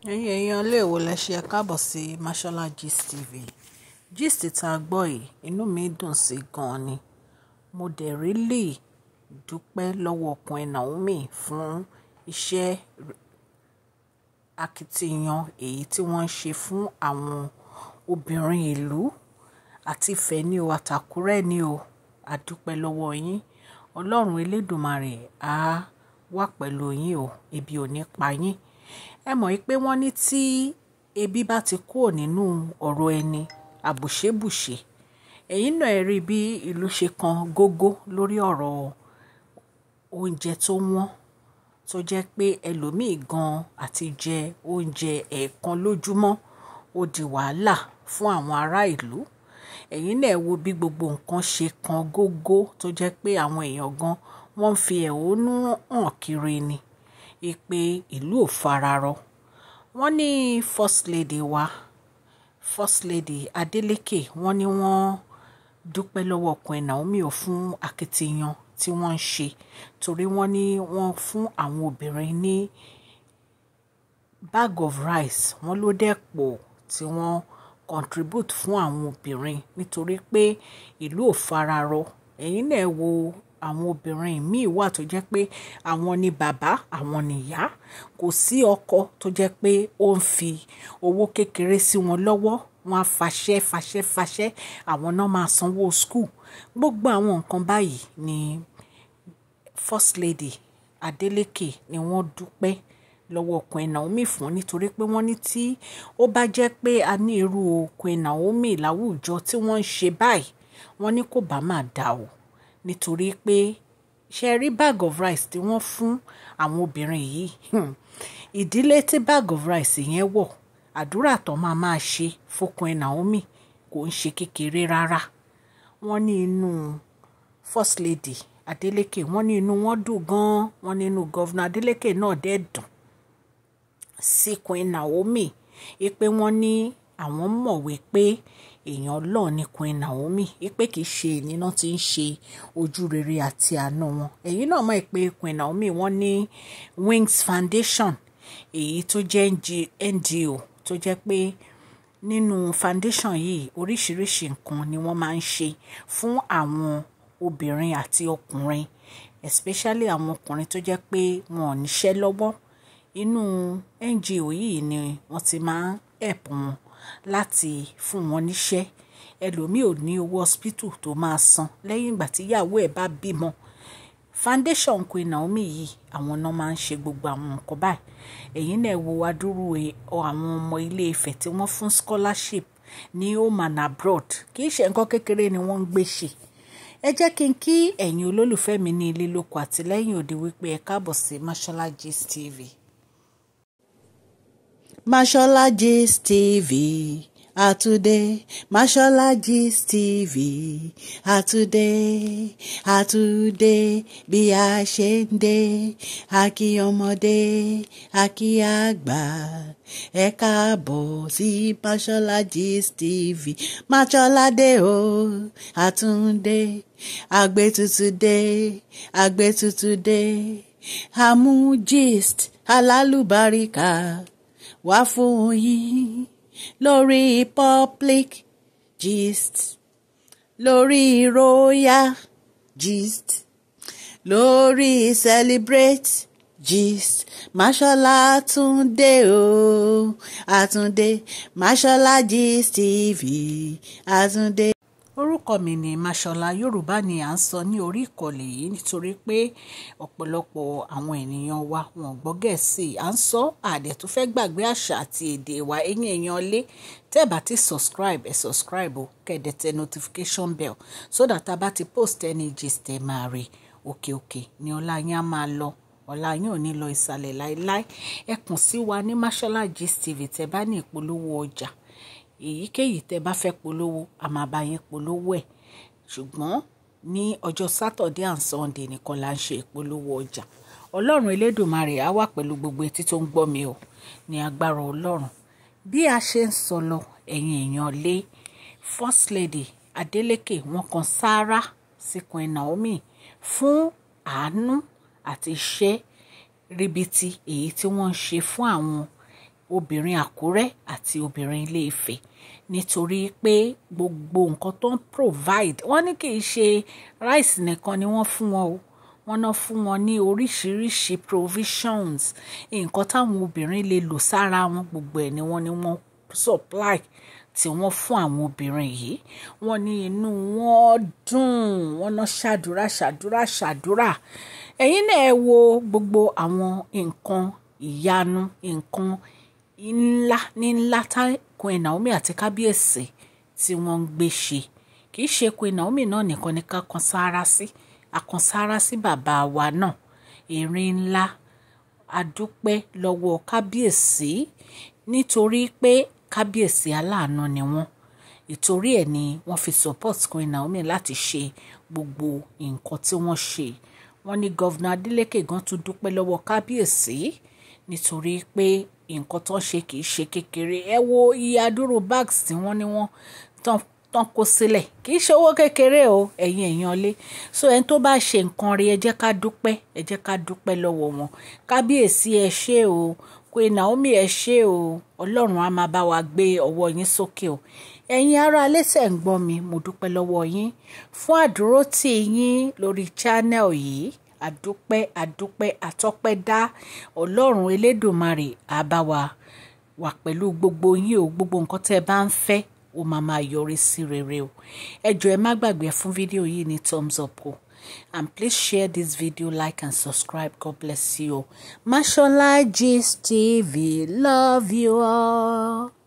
Ẹ̀yin èèyàn ilé ìwò lẹ ṣe káàbọ̀ sí Mashola Gist TV. Gist tá a gbọ́ yìí inú mi dùn sí gan-an ni. Mo dẹ̀ really dúpẹ́ lọ́wọ́ ọkùnrin Naomi fún iṣẹ́ akitiyan èyí tí wọ́n ń ṣe fún àwọn obìnrin ìlú àti Ifẹ̀ ni o àtàkúrẹ́ ni o. A dúpẹ́ lọ́wọ́ yín. Ọlọ́run Elédùmarè á wà pẹ̀lú yín o, ebi ò ní pa yín. Ẹ mọ̀ pé wọ́n ní tí ebi bá ti kúrò nínú ọ̀rọ̀ ẹni àbùṣébùṣe, ẹ̀yin náà ẹ rí bí ìlú ṣe kan gógó lórí ọ̀rọ̀ oúnjẹ tó wọ́n, tó jẹ́ pé ẹlòmíì gan àti jẹ oúnjẹ ẹ̀ẹ̀kan lójúmọ́ ó di wàhálà fún àwọn ará ìlú. Ẹ̀yin náà wo bí gbogbo nǹkan ṣe kan gógó tó jẹ́ pé àwọn èèyàn gan wọ́n ń fi ẹ̀hónú hàn kiri ni pé ìlú ò fararọ. Wọ́n ní First Lady Adeleke, wọ́n ní wọ́n dúpẹ́ lọ́wọ́ ọkùnrin Naomi ò fún akitiyan tí wọ́n ń ṣe, torí wọ́n ní wọ́n fún àwọn obìnrin ní bag of rice, wọ́n ló dẹ̀ pọ̀ tí wọ́n contribute fún àwọn obìnrin nítorí pé ìlú ò fararọ. Ẹ̀yin náà wo àwọn obìnrin míì wà tó jẹ́ pé àwọn ni bàbá, àwọn ni ìyá, kò sí ọkọ tó jẹ́ pé ó ń fi owó kékeré sí wọn lọ́wọ́, wọn á faṣẹ́, àwọn náà máa sanwó school. Gbogbo àwọn nǹkan báyìí ni First Lady Adeleke ni wọ́n dúpẹ́ lọ́wọ́ Queen Naomi fún, nítorí pé wọ́n ní tí ó bá jẹ́ pé a ní irú Queen Naomi láwùjọ tí wọ́n ń ṣe báyìí, wọ́n ní kò bá máa dà o, nítorí pé ṣe rí bag of rice tí wọ́n fún àwọn obìnrin yìí, ìdílé tí bag of rice yẹn wọ̀, àdúrà tó máa ṣe fún Queen Naomi kò ń ṣe kékeré rárá. Wọ́n ní inú First Lady Adeleke, wọ́n ní inú wọn dùn gan-an, wọ́n ní inú Governor Adeleke náà dẹ̀ dùn sí Queen Naomi, pé wọ́n ní àwọn mọ̀wé pé èèyàn Ọlọ́run ni Queen Naomi, pé kìí ṣe ìnínà tí ń ṣe ojú rere àti àánú wọn. Èyí náà mọ̀ pé Queen Naomi wọ́n ní Wings Foundation, èyí tó jẹ́ NGO, tó jẹ́ pé nínú foundation yìí oríṣiríṣi nǹkan ni wọ́n máa ń ṣe fún àwọn obìnrin àti ọkùnrin, especially àwọn ọkùnrin tó jẹ́ pé wọn ò níṣẹ́ lọ́wọ́. Inú NGO yìí ni wọ́n ti máa ń help wọn láti fún wọn níṣẹ́. Ẹlòmíì ò ní owó hospital tó máa san lẹ́yìn ìgbà tí ìyàwó ẹ̀ bá bímọ. Foundation Queen Naomi yìí àwọn náà máa ń ṣe gbogbo àwọn nǹkan báyìí. Ẹ̀yin náà wo adúrú àwọn ọmọ ilé Ifẹ̀ tí wọ́n fún scholarship ní home and abroad, kì í ṣe nǹkan kékeré ni wọ́n ń gbé ṣe. Ẹ jẹ́ kí n kí ẹ̀yin olólùfẹ́ mi ní ilé lóko àti lẹ́yìn òde wípé ẹ káàbọ̀ sí Mashola Gist TV. Mashola Gist TV, àtúndé. Mashola Gist TV, àtúndé bí a ṣe ń dé, a kí ọmọdé, a kí àgbà. Ẹ káàbọ̀ sí Mashola Gist TV. Mashola dé o, àtúndé, àgbétútù dé, àmú gist alálùbáríkà wá fún yín lórí public gist, lórí royal gist, lórí celebrate gist. Mashola àtúndé o, àtúndé. Mashola Gist TV, àtúndé. Orúkọ mi ni Mashola. Yorùbá ni à ń sọ ní orí ìkọ̀lẹ̀ yìí nítorí pé ọ̀pọ̀lọpọ̀ àwọn ènìyàn wa wọn gbọ́ Gẹ̀ẹ́sì. À ń sọ àdẹ̀ tó fẹ́ gbàgbé àṣà àti èdè wa. Ẹ̀yin èèyàn lé tẹ́ bá ti subscribe, subscribe o, kẹ́dẹ̀ tẹ notification bell so that a bá ti post any gist ẹ máa rí. Òkè ni ọlá yín á máa lọ. Ọlá yín ò ní lọ ìsàlẹ̀ láéláé. Ẹ kàn sí wa ní Mashola Gist TV tẹ́ bá ní ìpolówó ọjà. Èyíkéyìí tẹ́ bá fẹ́ polówó, a máa bá yín polówó ẹ̀. Ṣùgbọ́n ní ọjọ́ Saturday and Sunday nìkan la ń ṣe ìpolówó ọjà. Ọlọ́run Elédùmarè á wà pẹ̀lú gbogbo etí tó ń gbọ́ mi o, ní agbára Ọlọ́run. Bí a ṣe ń sọ lọ, ẹ̀yin èèyàn lé First Lady Adeleke wọ́n kan sáárá sí Queen Naomi fún àánú àti iṣẹ́ ríbitì èyí tí wọ́n ń ṣe fún àwọn obìnrin Àkúrẹ́ àti obìnrin Ilé Ifẹ̀ nítorí pé gbogbo nǹkan tó ń provide wọ́n ní kì í ṣe rice nìkan ni wọ́n fún wọn o wọ́n náà fún wọn ní oríṣiríṣi provisions nǹkan táwọn obìnrin lè lò sára wọn gbogbo ẹ̀ ni wọ́n supply tí wọ́n fún àwọn obìnrin yìí wọ́n ní inú wọn dùn wọ́n náà ṣàdúrà ẹ̀yin náà ẹ wo gbogbo àwọn nǹkan ìyanu nǹkan ńlá tá Queen Naomi àti Kabiyesi tí wọ́n ń gbé ṣe kì í ṣe Queen Naomi náà nìkan ní ká kan sára sí bàbá wa náà èrè ńlá adúpẹ́ lọ́wọ́ Kabiyesi nítorí pé Kabiyesi aláàánú ni wọ́n ìtorí ẹ̀ ni wọ́n fi support Queen Naomi láti ṣe gbogbo nǹkan tí wọ́n ṣe wọ́n ní Gov Adeleke gan tún dúpẹ́ lọ́wọ́ Kabiyesi nítorí pé nǹkan tó ń ṣe kì í ṣe kékeré ẹ wo iye adúrú bags tí wọ́n ní wọ́n tán kó sílẹ̀ kì í ṣe owó kékeré o ẹ̀yin èèyàn lé so ẹni tó bá ṣe nǹkan rí ẹ jẹ́ ká dúpẹ́ lọ́wọ́ wọn Kabiyesi ẹ ṣé o Queen Naomi ẹ ṣé o Ọlọ́run á máa bá wa gbé ọwọ́ yín sókè o ẹ̀yin ará lẹ́sẹ̀ ń gbọ́ mi mo dúpẹ́ lọ́wọ́ yín fún àdúrótì yín lórí channel yìí àdúpẹ́ àtọ́pẹ́dá Ọlọ́run Elédùmarè á bá wa wà pẹ̀lú gbogbo yín o gbogbo nǹkan tẹ́ ẹ bá ń fẹ́ ó máa yọrí sí rere o ẹ jọ̀ọ́ ẹ má gbàgbé fún fídíò yìí ní thumbs up o and please share this video like and subscribe God bless you Mashola Gist TV love you all.